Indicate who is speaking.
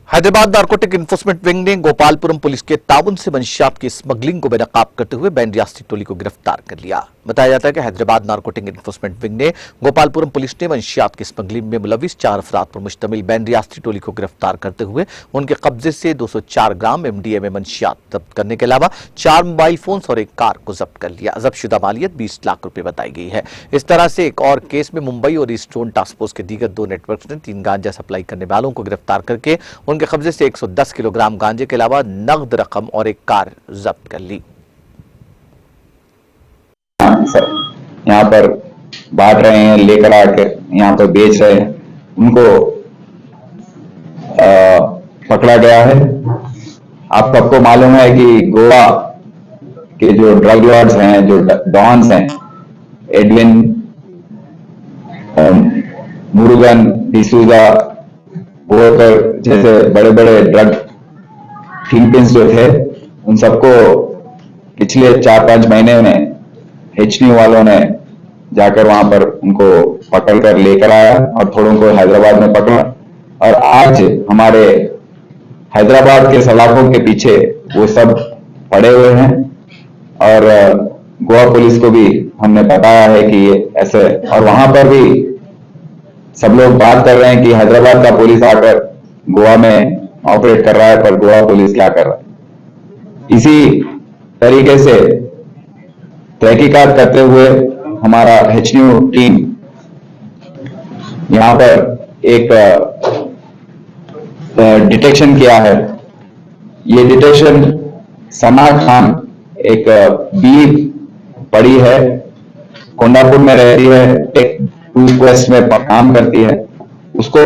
Speaker 1: Hyderabad narcotic enforcement wing ने Gopalapuram police के ताउन से मंशियात की स्मगलिंग को बेनकाब करते हुए बैंड रियासती टोली को गिरफ्तार कर लिया। बताया जाता है कि हैदराबाद नारकोटिक इन्फोर्समेंट विंग ने गोपालपुरम पुलिस ने मंशियात की स्मगलिंग में मुलविस 4 अफराद पर मुश्तमिल बैंड रियासती टोली को गिरफ्तार करते हुए उनके कब्जे से 204 ग्राम MDMA मंशियात जब्त करने के अलावा 4 मोबाइल फोन और एक कार को जब्त कर लिया। जब्तशुदा मालियत 20 लाख रुपए बताई गई है। इस तरह से एक और केस में मुंबई और ईस्ट जोन टास्क फोर्स के दीगर 2 नेटवर्क ने 3 गांजा सप्लाई करने वालों को गिरफ्तार करके उनके कब्जे से 110 किलोग्राम गांजे के अलावा नगद रकम और एक कार जब्त कर ली।
Speaker 2: यहाँ पर बांट रहे हैं, लेकर आकर यहाँ पर बेच रहे हैं, उनको पकड़ा गया है। आप सबको मालूम है कि गोवा के जो ड्रग लॉर्ड्स हैं, जो डॉन्स हैं, एडविन, मुरुगन, डिसूजा, वोकर जैसे बड़े बड़े ड्रग किंगपिन्स जो थे, उन सबको पिछले 4-5 महीने में HNU वालों ने जाकर वहां पर उनको पकड़कर लेकर आया और थोड़ों को हैदराबाद में पकड़ा। और आज हमारे हैदराबाद के सलाखों के पीछे वो सब पड़े हुए हैं और गोवा पुलिस को भी हमने बताया है कि ये ऐसे, और वहां पर भी सब लोग बात कर रहे हैं कि हैदराबाद का पुलिस आकर गोवा में ऑपरेट कर रहा है, पर गोवा पुलिस क्या कर रहा है। इसी तरीके से तहकीकात करते हुए हमारा HNU टीम यहाँ पर एक डिटेक्शन किया है। ये डिटेक्शन सना खान एक बी पड़ी है, कोंडापुर में रहती है, टेक 2 क्वेस्ट में काम करती है, उसको